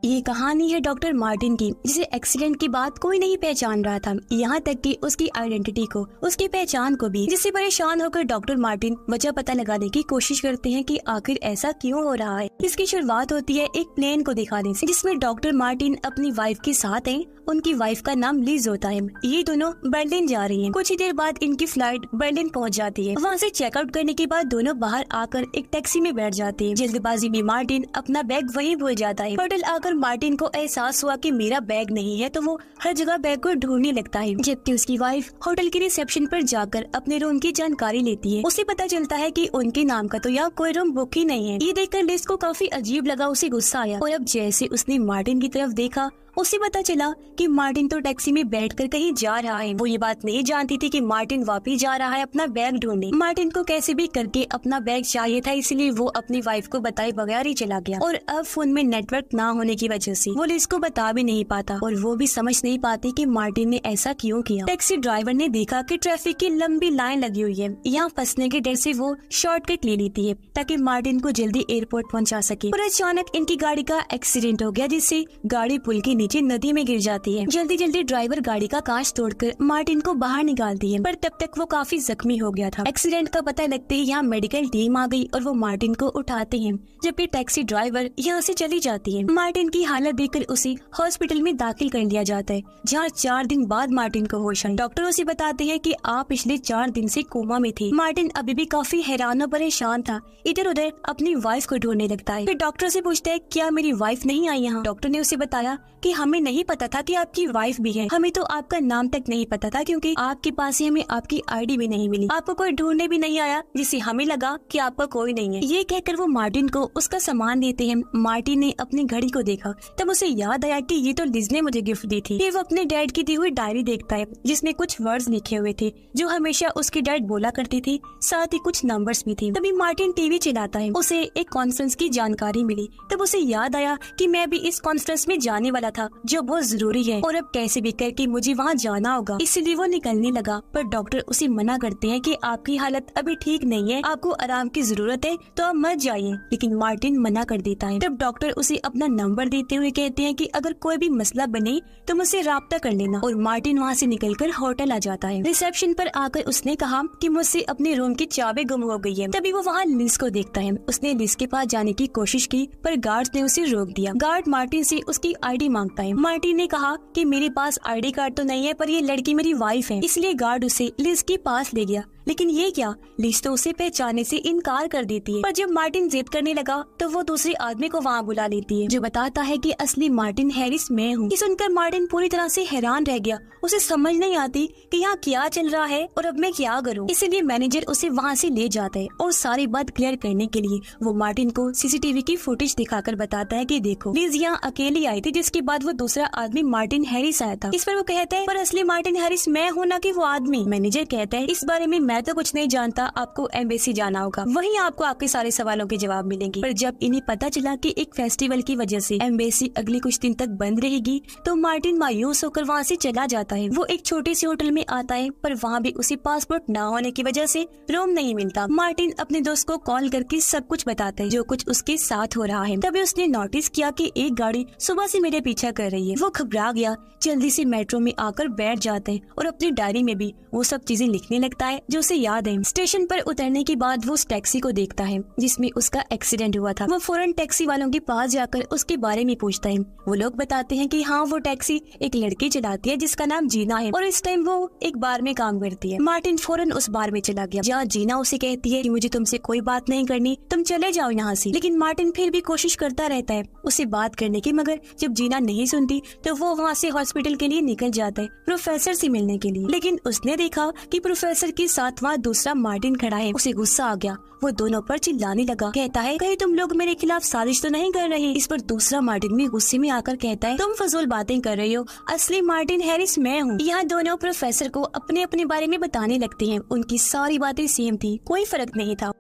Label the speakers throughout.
Speaker 1: ये कहानी है डॉक्टर मार्टिन की, जिसे एक्सीडेंट की बात कोई नहीं पहचान रहा था, यहाँ तक कि उसकी आइडेंटिटी को, उसकी पहचान को भी। जिससे परेशान होकर डॉक्टर मार्टिन वजह पता लगाने की कोशिश करते हैं कि आखिर ऐसा क्यों हो रहा है। इसकी शुरुआत होती है एक प्लेन को दिखाने से, जिसमें डॉक्टर मार्टिन अपनी वाइफ के साथ हैं। उनकी वाइफ का नाम लिज होता है। ये दोनों बर्लिन जा रही हैं। कुछ ही देर बाद इनकी फ्लाइट बर्लिन पहुंच जाती है। वहाँ से चेकआउट करने के बाद दोनों बाहर आकर एक टैक्सी में बैठ जाते हैं। जल्दबाजी में मार्टिन अपना बैग वहीं भूल जाता है। होटल आकर मार्टिन को एहसास हुआ कि मेरा बैग नहीं है, तो वो हर जगह बैग को ढूंढने लगता है। जबकि उसकी वाइफ होटल के रिसेप्शन पर जाकर अपने रूम की जानकारी लेती है। उसे पता चलता है कि उनके नाम का तो यहाँ कोई रूम बुक ही नहीं है। ये देखकर लिज को काफी अजीब लगा, उसे गुस्सा आया और अब जैसे उसने मार्टिन की तरफ देखा, उसे पता चला कि मार्टिन तो टैक्सी में बैठकर कहीं जा रहा है। वो ये बात नहीं जानती थी कि मार्टिन वापस जा रहा है अपना बैग ढूंढने। मार्टिन को कैसे भी करके अपना बैग चाहिए था, इसलिए वो अपनी वाइफ को बताए बगैर ही चला गया। और अब फोन में नेटवर्क ना होने की वजह से वो लिज को बता भी नहीं पाता और वो भी समझ नहीं पाती कि मार्टिन ने ऐसा क्यों किया। टैक्सी ड्राइवर ने देखा कि ट्रैफिक की लंबी लाइन लगी हुई है। यहाँ फंसने के डर से वो शॉर्टकट ले लेती है ताकि मार्टिन को जल्दी एयरपोर्ट पहुँचा सके। और अचानक इनकी गाड़ी का एक्सीडेंट हो गया, जिससे गाड़ी पुल के नीचे नदी में गिर जाती है। जल्दी जल्दी ड्राइवर गाड़ी का कांच तोड़कर मार्टिन को बाहर निकालती है, पर तब तक वो काफी जख्मी हो गया था। एक्सीडेंट का पता लगते ही यहाँ मेडिकल टीम आ गई और वो मार्टिन को उठाते हैं, जबकि टैक्सी ड्राइवर यहाँ से चली जाती है। मार्टिन की हालत देखकर उसे हॉस्पिटल में दाखिल कर लिया जाता है, जहाँ 4 दिन बाद मार्टिन को होश आए। डॉक्टर उसे बताते हैं कि आप पिछले 4 दिन से कोमा में थे। मार्टिन अभी भी काफी हैरान और परेशान था, इधर उधर अपनी वाइफ को ढूंढने लगता है। फिर डॉक्टर से पूछता है क्या मेरी वाइफ नहीं आई यहाँ। डॉक्टर ने उसे बताया कि हमें नहीं पता था कि आपकी वाइफ भी है, हमें तो आपका नाम तक नहीं पता था, क्योंकि आपके पास ही हमें आपकी आईडी भी नहीं मिली। आपको कोई ढूंढने भी नहीं आया, जिससे हमें लगा कि आपका कोई नहीं है। ये कहकर वो मार्टिन को उसका सामान देते हैं। मार्टिन ने अपनी घड़ी को देखा, तब उसे याद आया कि ये तो लिज ने मुझे गिफ्ट दी थी। फिर वो अपने डैड की दी हुई डायरी देखता है, जिसमें कुछ वर्ड्स लिखे हुए थे जो हमेशा उसके डैड बोला करती थी, साथ ही कुछ नंबर्स भी थे। तभी मार्टिन टीवी चलाता है, उसे एक कॉन्फ्रेंस की जानकारी मिली। तब उसे याद आया कि मैं भी इस कॉन्फ्रेंस में जाने वाला था, जो बहुत जरूरी है और अब कैसे भी करके मुझे वहाँ जाना होगा। इसलिए वो निकलने लगा, पर डॉक्टर उसे मना करते हैं कि आपकी हालत अभी ठीक नहीं है, आपको आराम की जरूरत है, तो आप मत जाइए। लेकिन मार्टिन मना कर देता है। तब डॉक्टर उसे अपना नंबर देते हुए कहते हैं कि अगर कोई भी मसला बने तो मुझसे राब्ता कर लेना। और मार्टिन वहाँ से निकलकर होटल आ जाता है। रिसेप्शन पर आकर उसने कहा कि मुझसे अपने रूम की चाबी गुम हो गई है। तभी वो वहाँ लिज को देखता है। उसने लिज के पास जाने की कोशिश की, पर गार्ड ने उसे रोक दिया। गार्ड मार्टिन से उसकी आईडी मांगता है। मार्टिन ने कहा कि मेरे पास आईडी कार्ड तो नहीं है, पर ये लड़की मेरी वाइफ है। इसलिए गार्ड उसे लिज के पास ले गया। लेकिन ये क्या, लिज तो उसे पहचानने से इनकार कर देती है। पर जब मार्टिन जिद करने लगा तो वो दूसरे आदमी को वहाँ बुला लेती है, जो बताता है कि असली मार्टिन हैरिस मैं हूँ। ये सुनकर मार्टिन पूरी तरह से हैरान रह गया। उसे समझ नहीं आती कि यहाँ क्या चल रहा है और अब मैं क्या करूँ। इसीलिए मैनेजर उसे वहाँ से ले जाता है और सारी बात क्लियर करने के लिए वो मार्टिन को सीसीटीवी की फुटेज दिखाकर बताता है कि देखो, लिज यहाँ अकेली आई थी, जिसके बाद वो दूसरा आदमी मार्टिन हैरिस आया था। इस पर वो कहता है पर असली मार्टिन हैरिस मैं हूँ, ना कि वो आदमी। मैनेजर कहता है इस बारे में मैं तो कुछ नहीं जानता, आपको एम्बेसी जाना होगा, वहीं आपको आपके सारे सवालों के जवाब मिलेंगे। पर जब इन्हें पता चला कि एक फेस्टिवल की वजह से एम्बेसी अगले कुछ दिन तक बंद रहेगी, तो मार्टिन मायूस होकर वहाँ से चला जाता है। वो एक छोटे से होटल में आता है, पर वहाँ भी उसे पासपोर्ट न होने की वजह से रूम नहीं मिलता। मार्टिन अपने दोस्त को कॉल करके सब कुछ बताता है जो कुछ उसके साथ हो रहा है। तभी उसने नोटिस किया कि एक गाड़ी सुबह से मेरे पीछा कर रही है। वो घबरा गया, जल्दी से मेट्रो में आकर बैठ जाता है और अपनी डायरी में भी वो सब चीजें लिखने लगता है जो उसे याद है। स्टेशन पर उतरने के बाद वो उस टैक्सी को देखता है जिसमें उसका एक्सीडेंट हुआ था। वो फौरन टैक्सी वालों के पास जाकर उसके बारे में पूछता है। वो लोग बताते हैं कि हाँ, वो टैक्सी एक लड़की चलाती है जिसका नाम जीना है और इस टाइम वो एक बार में काम करती है। मार्टिन फौरन उस बार में चला गया, जहाँ जीना उसे कहती है कि मुझे तुमसे कोई बात नहीं करनी, तुम चले जाओ यहाँ से। लेकिन मार्टिन फिर भी कोशिश करता रहता है उसे बात करने की, मगर जब जीना नहीं सुनती तो वो वहाँ से हॉस्पिटल के लिए निकल जाता है प्रोफेसर से मिलने के लिए। लेकिन उसने देखा कि प्रोफेसर के साथ वहाँ दूसरा मार्टिन खड़ा है। उसे गुस्सा आ गया, वो दोनों पर चिल्लाने लगा। कहता है कहीं तुम लोग मेरे खिलाफ साजिश तो नहीं कर रहे। इस पर दूसरा मार्टिन भी गुस्से में आकर कहता है तुम फजूल बातें कर रही हो, असली मार्टिन हैरिस मैं हूँ। यहाँ दोनों प्रोफेसर को अपने अपने बारे में बताने लगते हैं। उनकी सारी बातें सेम थी, कोई फर्क नहीं था।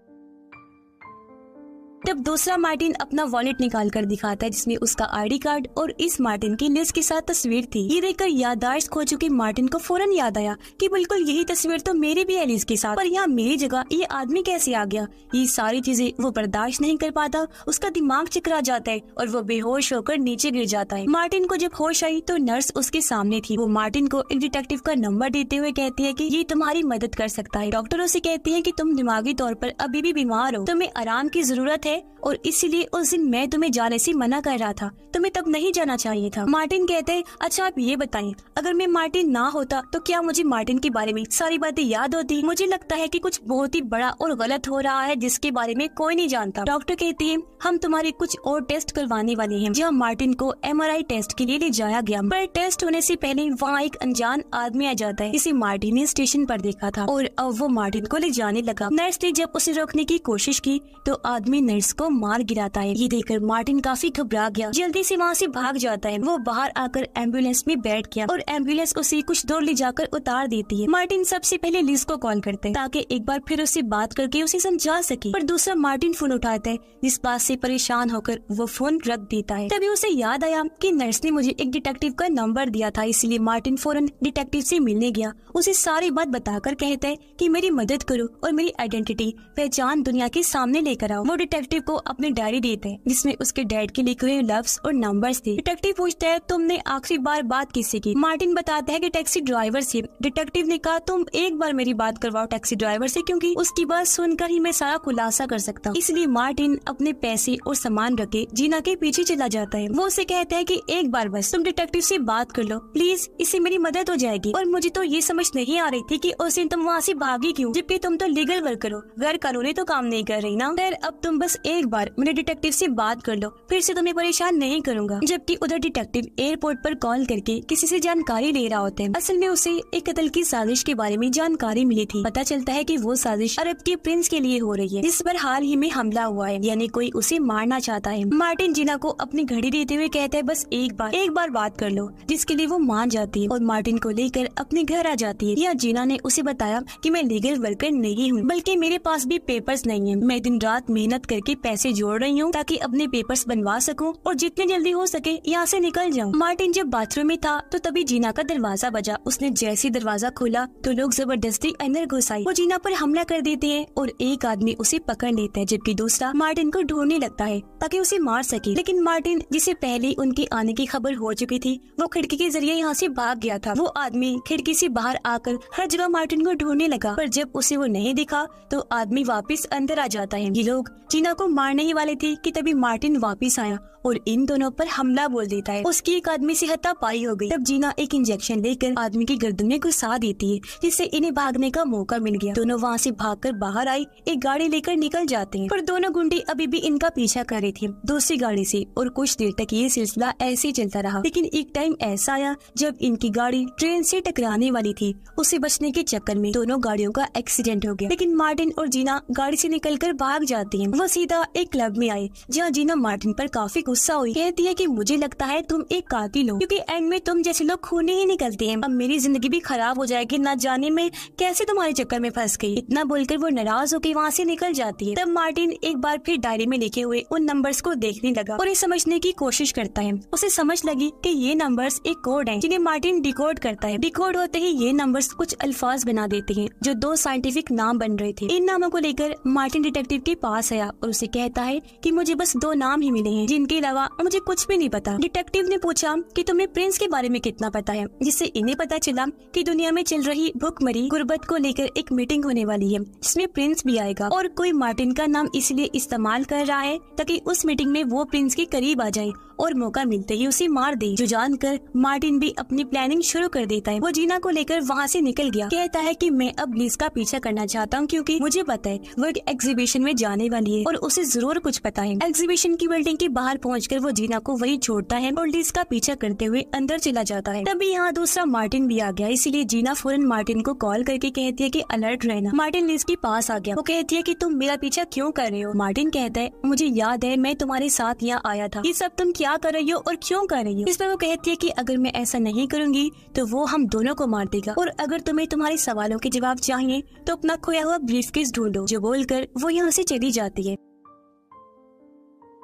Speaker 1: तब दूसरा मार्टिन अपना वॉलेट निकाल कर दिखाता है जिसमें उसका आईडी कार्ड और इस मार्टिन की लिज के साथ तस्वीर थी। ये देखकर याददाश्त खो चुके मार्टिन को फौरन याद आया कि बिल्कुल यही तस्वीर तो मेरी भी है लिज के साथ, पर यहाँ मेरी जगह ये आदमी कैसे आ गया। ये सारी चीजें वो बर्दाश्त नहीं कर पाता, उसका दिमाग चकरा जाता है और वो बेहोश होकर नीचे गिर जाता है। मार्टिन को जब होश आई तो नर्स उसके सामने थी। वो मार्टिन को एक डिटेक्टिव का नंबर देते हुए कहती है कि ये तुम्हारी मदद कर सकता है। डॉक्टर उसे कहती है कि तुम दिमागी तौर पर अभी भी बीमार हो, तुम्हें आराम की जरूरत है और इसीलिए उस दिन मैं तुम्हें जाने से मना कर रहा था, तुम्हें तब नहीं जाना चाहिए था। मार्टिन कहते हैं अच्छा आप ये बताएं, अगर मैं मार्टिन ना होता तो क्या मुझे मार्टिन के बारे में सारी बातें याद होती? मुझे लगता है कि कुछ बहुत ही बड़ा और गलत हो रहा है जिसके बारे में कोई नहीं जानता। डॉक्टर कहती है हम तुम्हारे कुछ और टेस्ट करवाने वाले हैं। जहाँ मार्टिन को MRI टेस्ट के लिए ले जाया गया, पर टेस्ट होने से पहले वहाँ एक अनजान आदमी आ जाता है। इसे मार्टिन ने स्टेशन पर देखा था और अब वो मार्टिन को ले जाने लगा। नर्स ने जब उसे रोकने की कोशिश की तो आदमी नर्स को मार गिराता है। ये देखकर मार्टिन काफी घबरा गया, जल्दी से वहाँ से भाग जाता है। वो बाहर आकर एम्बुलेंस में बैठ गया और एम्बुलेंस उसे कुछ दूर ले जाकर उतार देती है। मार्टिन सबसे पहले लिज को कॉल करते हैं ताकि एक बार फिर उससे बात करके उसे समझा सके, पर दूसरा मार्टिन फोन उठाता है जिस बात से परेशान होकर वो फोन रख देता है। तभी उसे याद आया कि नर्स ने मुझे एक डिटेक्टिव का नंबर दिया था, इसलिए मार्टिन फौरन डिटेक्टिव से मिलने गया। उसे सारी बात बताकर कहता है कि मेरी मदद करो और मेरी आइडेंटिटी पहचान दुनिया के सामने लेकर आओ। वो डिटेक्टिव को अपनी डायरी देते हैं जिसमें उसके डैड के लिखे हुए लफ्ज और नंबर्स थे। डिटेक्टिव पूछता है तुमने आखिरी बार बात किससे की? मार्टिन बताता है कि टैक्सी ड्राइवर से। डिटेक्टिव ने कहा तुम एक बार मेरी बात करवाओ टैक्सी ड्राइवर से, क्योंकि उसकी बात सुनकर ही मैं सारा खुलासा कर सकता हूँ। इसलिए मार्टिन अपने पैसे और सामान रखे जीना के पीछे चला जाता है। वो उसे कहता है कि एक बार बस तुम डिटेक्टिव से बात कर लो प्लीज, इससे मेरी मदद हो जाएगी। और मुझे तो ये समझ नहीं आ रही थी कि उस दिन तुम वहाँ से भागी क्यों, जबकि तुम तो लीगल वर्कर हो, गैर कानूनी तो काम नहीं कर रही ना। फिर अब तुम बस एक बार मेरे डिटेक्टिव से बात कर लो, फिर से तुम्हें परेशान नहीं करूंगा। जबकि उधर डिटेक्टिव एयरपोर्ट पर कॉल करके किसी से जानकारी ले रहा होता है। असल में उसे एक कत्ल की साजिश के बारे में जानकारी मिली थी। पता चलता है कि वो साजिश अरब के प्रिंस के लिए हो रही है जिस पर हाल ही में हमला हुआ है, यानी कोई उसे मारना चाहता है। मार्टिन जीना को अपनी घड़ी देते हुए कहता है बस एक बार बात कर लो, जिसके लिए वो मान जाती है और मार्टिन को लेकर अपने घर आ जाती है। या जीना ने उसे बताया कि मैं लीगल वर्कर नहीं हूँ, बल्कि मेरे पास भी पेपर्स नहीं है। मैं दिन रात मेहनत करके पैसे जोड़ रही हूँ ताकि अपने पेपर्स बनवा सकूँ और जितने जल्दी हो सके यहाँ से निकल जाऊँ। मार्टिन जब बाथरूम में था तो तभी जीना का दरवाजा बजा। उसने जैसे दरवाजा खोला तो लोग जबरदस्ती अंदर घुस आए। वो जीना पर हमला कर देते हैं और एक आदमी उसे पकड़ लेता है, जबकि दूसरा मार्टिन को ढूंढने लगता है ताकि उसे मार सके। लेकिन मार्टिन, जिसे पहले उनके आने की खबर हो चुकी थी, वो खिड़की के जरिए यहाँ से भाग गया था। वो आदमी खिड़की से बाहर आकर हर जगह मार्टिन को ढूंढने लगा, पर जब उसे वो नहीं दिखा तो आदमी वापस अंदर आ जाता है। ये लोग जीना को मारने ही वाले थे कि तभी मार्टिन वापस आया और इन दोनों पर हमला बोल देता है। उसकी एक आदमी से हाथापाई हो गई। तब जीना एक इंजेक्शन लेकर आदमी की गर्दन में घुसा देती है, जिससे इन्हें भागने का मौका मिल गया। दोनों वहाँ से भागकर बाहर आई, एक गाड़ी लेकर निकल जाते हैं, पर दोनों गुंडे अभी भी इनका पीछा कर रहे थे दूसरी गाड़ी से। और कुछ देर तक ये सिलसिला ऐसे ही चलता रहा। लेकिन एक टाइम ऐसा आया जब इनकी गाड़ी ट्रेन से टकराने वाली थी। उससे बचने के चक्कर में दोनों गाड़ियों का एक्सीडेंट हो गया। लेकिन मार्टिन और जीना गाड़ी से निकलकर भाग जाती हैं। वो सीधा एक क्लब में आए जहाँ जीना मार्टिन पर काफी गुस्सा हुई। कहती है कि मुझे लगता है तुम एक कातिल हो, क्योंकि एंड में तुम जैसे लोग खूनी ही निकलते हैं। अब मेरी जिंदगी भी खराब हो जाएगी, ना जाने में कैसे तुम्हारे चक्कर में फंस गई। इतना बोलकर वो नाराज होकर वहाँ से निकल जाती है। तब मार्टिन एक बार फिर डायरी में लिखे हुए उन नंबर्स को देखने लगा और ये समझने की कोशिश करता है। उसे समझ लगी कि ये नंबर्स एक कोड है जिन्हें मार्टिन डिकोड करता है। डिकोड होते ही ये नंबर्स कुछ अल्फाज बना देते हैं जो दो साइंटिफिक नाम बन रहे थे। इन नामों को लेकर मार्टिन डिटेक्टिव के पास आया और उसे कहता है कि मुझे बस 2 नाम ही मिले हैं, जिनके अलावा मुझे कुछ भी नहीं पता। डिटेक्टिव ने पूछा कि तुम्हें प्रिंस के बारे में कितना पता है, जिससे इन्हें पता चला कि दुनिया में चल रही भूखमरी गुर्बत को लेकर एक मीटिंग होने वाली है जिसमें प्रिंस भी आएगा और कोई मार्टिन का नाम इसलिए इस्तेमाल कर रहा है ताकि उस मीटिंग में वो प्रिंस के करीब आ जाए और मौका मिलते ही उसे मार दे। जो जानकर मार्टिन भी अपनी प्लानिंग शुरू कर देता है। वो जीना को लेकर वहाँ से निकल गया। कहता है कि मैं अब लिज का पीछा करना चाहता हूँ, क्योंकि मुझे पता है वो एक एग्जीबिशन में जाने वाली है और उसे जरूर कुछ पता है। एग्जीबिशन की बिल्डिंग के बाहर पहुंचकर वो जीना को वही छोड़ता है और लिज का पीछा करते हुए अंदर चला जाता है। तभी यहाँ दूसरा मार्टिन भी आ गया, इसीलिए जीना फौरन मार्टिन को कॉल करके कहती है कि अलर्ट रहना। मार्टिन लिज के पास आ गया। वो कहती है कि तुम मेरा पीछा क्यों कर रहे हो? मार्टिन कहता है मुझे याद है मैं तुम्हारे साथ यहाँ आया था, ये सब तुम क्या कर रही हो और क्यों कर रही हो? इस पर वो कहती है कि अगर मैं ऐसा नहीं करूँगी तो वो हम दोनों को मार देगा और अगर तुम्हें तुम्हारे सवालों के जवाब चाहिए तो अपना खोया हुआ ब्रीफकेस ढूंढो। जो बोलकर वो यहाँ से चली जाती है।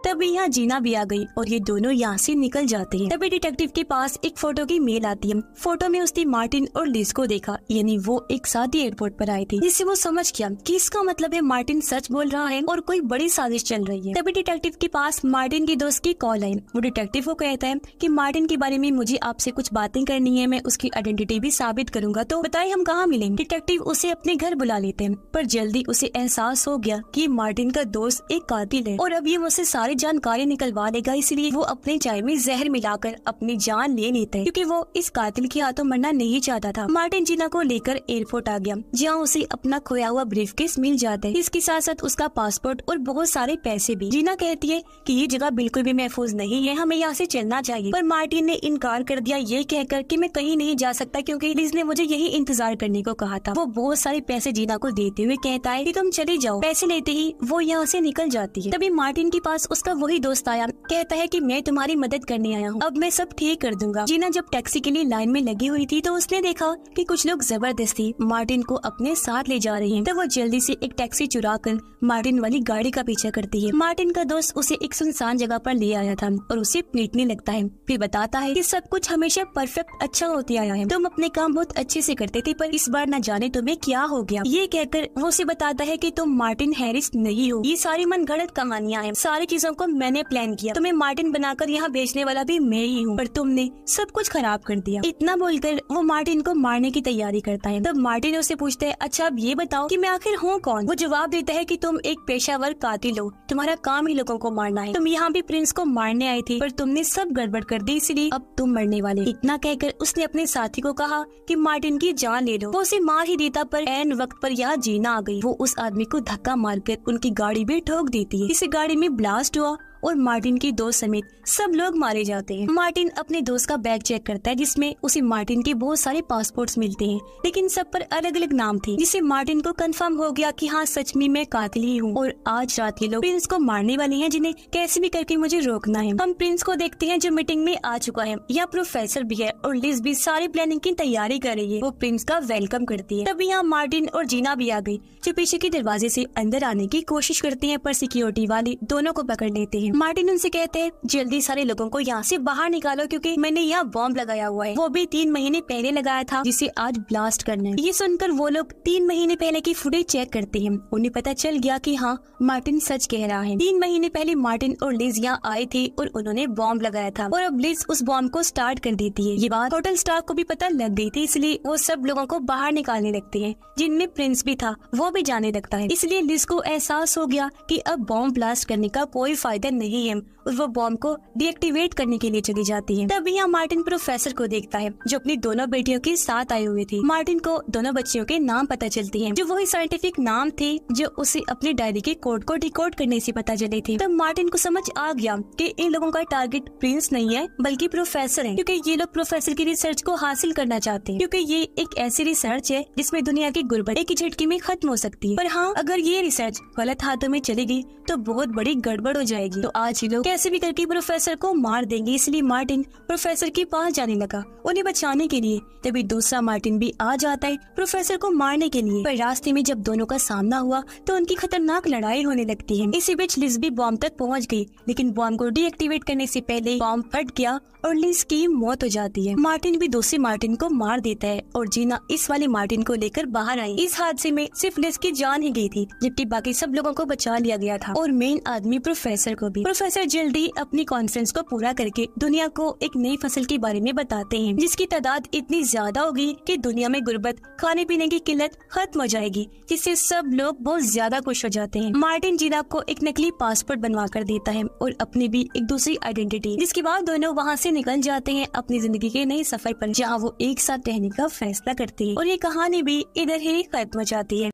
Speaker 1: तभी यहाँ जीना भी आ गई और ये दोनों यहाँ से निकल जाते हैं। तभी डिटेक्टिव के पास एक फोटो की मेल आती है। फोटो में उसने मार्टिन और लिज को देखा, यानी वो एक साथ ही एयरपोर्ट पर आए थे, जिससे वो समझ गया कि इसका मतलब है मार्टिन सच बोल रहा है और कोई बड़ी साजिश चल रही है। तभी डिटेक्टिव के पास मार्टिन की दोस्त की कॉल आई। वो डिटेक्टिव को कहता है कि मार्टिन के बारे में मुझे आपसे कुछ बातें करनी है, मैं उसकी आइडेंटिटी भी साबित करूंगा, तो बताइए हम कहाँ मिलेंगे। डिटेक्टिव उसे अपने घर बुला लेते हैं, पर जल्दी उसे एहसास हो गया कि मार्टिन का दोस्त एक कातिल है और अब ये मुझसे सारी जानकारी निकलवा लेगा, इसलिए वो अपने चाय में जहर मिलाकर अपनी जान ले लेता है, क्योंकि वो इस कातिल के हाथों मरना नहीं चाहता था। मार्टिन जीना को लेकर एयरपोर्ट आ गया, जहाँ उसे अपना खोया हुआ ब्रीफकेस मिल जाता है। इसके साथ साथ उसका पासपोर्ट और बहुत सारे पैसे भी। जीना कहती है कि ये जगह बिल्कुल भी महफूज नहीं है, हमें यहाँ से चलना चाहिए, पर मार्टिन ने इनकार कर दिया, ये कहकर कि मैं कहीं नहीं जा सकता क्योंकि लिज ने मुझे यही इंतजार करने को कहा था। वो बहुत सारे पैसे जीना को देते हुए कहता है कि तुम चले जाओ। पैसे लेते ही वो यहाँ से निकल जाती है। तभी मार्टिन के पास उसका वही दोस्त आया, कहता है कि मैं तुम्हारी मदद करने आया हूँ, अब मैं सब ठीक कर दूंगा। जीना जब टैक्सी के लिए लाइन में लगी हुई थी तो उसने देखा कि कुछ लोग जबरदस्ती मार्टिन को अपने साथ ले जा रहे हैं, तो वो जल्दी से एक टैक्सी चुरा कर मार्टिन वाली गाड़ी का पीछा करती है। मार्टिन का दोस्त उसे एक सुनसान जगह पर ले आया था और उसे पीटने लगता है, फिर बताता है कि सब कुछ हमेशा परफेक्ट अच्छा होते आया है, तुम अपने काम बहुत अच्छे से करते थे, पर इस बार न जाने तुम्हें क्या हो गया। ये कहकर वो उसे बताता है कि तुम मार्टिन हैरिस नहीं हो, ये सारी मन गढ़ंत कहानियां हैं, सारी चीजों को मैंने प्लान किया, तुम्हें मार्टिन बनाकर यहाँ भेजने वाला भी मैं ही हूँ, पर तुमने सब कुछ खराब कर दिया। इतना बोलकर वो मार्टिन को मारने की तैयारी करता है। तब मार्टिन उससे पूछता है, अच्छा अब ये बताओ कि मैं आखिर हूँ कौन। वो जवाब देता है कि तुम एक पेशावर कातिल हो, तुम्हारा काम ही लोगों को मारना है, तुम यहाँ भी प्रिंस को मारने आई थी, पर तुमने सब गड़बड़ कर दी, इसलिए अब तुम मरने वाले। इतना कहकर उसने अपने साथी को कहा कि मार्टिन की जान ले लो। वो उसे मार ही देता, पर ऐन वक्त पर यहाँ जीना आ गई। वो उस आदमी को धक्का मारकर उनकी गाड़ी भी ठोक देती है। इस गाड़ी में ब्लास्ट हुआ और मार्टिन की दोस्त समेत सब लोग मारे जाते हैं। मार्टिन अपने दोस्त का बैग चेक करता है, जिसमें उसे मार्टिन के बहुत सारे पासपोर्ट्स मिलते हैं, लेकिन सब पर अलग अलग नाम थे, जिससे मार्टिन को कंफर्म हो गया कि हाँ सच में मैं कातिल ही हूँ और आज रात ये लोग प्रिंस को मारने वाले हैं, जिन्हें कैसे भी करके मुझे रोकना है। हम प्रिंस को देखते हैं जो मीटिंग में आ चुका है, यहाँ प्रोफेसर भी है और लिज भी सारी प्लानिंग की तैयारी कर रही है। वो प्रिंस का वेलकम करती है। तभी यहाँ मार्टिन और जीना भी आ गई, जो पीछे के दरवाजे से अंदर आने की कोशिश करती है, पर सिक्योरिटी वाले दोनों को पकड़ लेते हैं। मार्टिन उनसे कहते हैं, जल्दी सारे लोगों को यहाँ से बाहर निकालो, क्योंकि मैंने यहाँ बॉम्ब लगाया हुआ है, वो भी 3 महीने पहले लगाया था, जिसे आज ब्लास्ट करना है। ये सुनकर वो लोग 3 महीने पहले की फुटेज चेक करते हैं। उन्हें पता चल गया कि हाँ मार्टिन सच कह रहा है। 3 महीने पहले मार्टिन और लिज यहाँ आए थे और उन्होंने बॉम्ब लगाया था, और अब लिज उस बॉम्ब को स्टार्ट कर देती है। ये बात होटल स्टाफ को भी पता लग गई थी, इसलिए वो सब लोगों को बाहर निकालने लगते हैं, जिनमें प्रिंस भी था, वो भी जाने लगता है। इसलिए लिज को एहसास हो गया कि अब बॉम्ब ब्लास्ट करने का कोई फायदा नहीं है और वो बॉम्ब को डीएक्टिवेट करने के लिए चली जाती है। तभी यहाँ मार्टिन प्रोफेसर को देखता है, जो अपनी दोनों बेटियों के साथ आए हुए थे। मार्टिन को दोनों बच्चियों के नाम पता चलते हैं, जो वही साइंटिफिक नाम थे जो उसे अपनी डायरी के कोड को डिकोड करने से पता चले थे। तब मार्टिन को समझ आ गया कि इन लोगों का टारगेट प्रिंस नहीं है बल्कि प्रोफेसर है, क्योंकि ये लोग प्रोफेसर की रिसर्च को हासिल करना चाहते हैं, क्योंकि ये एक ऐसी रिसर्च है जिसमें दुनिया की गुर्बत एक ही झटके में खत्म हो सकती है। पर हाँ, अगर ये रिसर्च गलत हाथों में चली गई तो बहुत बड़ी गड़बड़ हो जाएगी। तो आज ये लोग कैसे भी करके प्रोफेसर को मार देंगे, इसलिए मार्टिन प्रोफेसर के पास जाने लगा उन्हें बचाने के लिए। तभी दूसरा मार्टिन भी आ जाता है प्रोफेसर को मारने के लिए, पर रास्ते में जब दोनों का सामना हुआ तो उनकी खतरनाक लड़ाई होने लगती है। इसी बीच लिज भी बॉम्ब तक पहुंच गई, लेकिन बॉम्ब को डीएक्टिवेट करने से पहले बॉम्ब फट गया और लिज की मौत हो जाती है। मार्टिन भी दूसरे मार्टिन को मार देता है और जीना इस वाले मार्टिन को लेकर बाहर आई। इस हादसे में सिर्फ लिज की जान ही गई थी, जबकि बाकी सब लोगों को बचा लिया गया था, और मेन आदमी प्रोफेसर को भी। प्रोफेसर जल्दी अपनी कॉन्फ्रेंस को पूरा करके दुनिया को एक नई फसल के बारे में बताते हैं, जिसकी तादाद इतनी ज्यादा होगी कि दुनिया में गुर्बत, खाने पीने की किल्लत खत्म हो जाएगी, जिससे सब लोग बहुत ज्यादा खुश हो जाते हैं। मार्टिन जीना को एक नकली पासपोर्ट बनवा कर देता है और अपनी भी एक दूसरी आइडेंटिटी, जिसके बाद दोनों वहाँ से निकल जाते हैं अपनी जिंदगी के नए सफर पर, जहाँ वो एक साथ रहने का फैसला करते हैं। और ये कहानी भी इधर ही खत्म हो जाती है।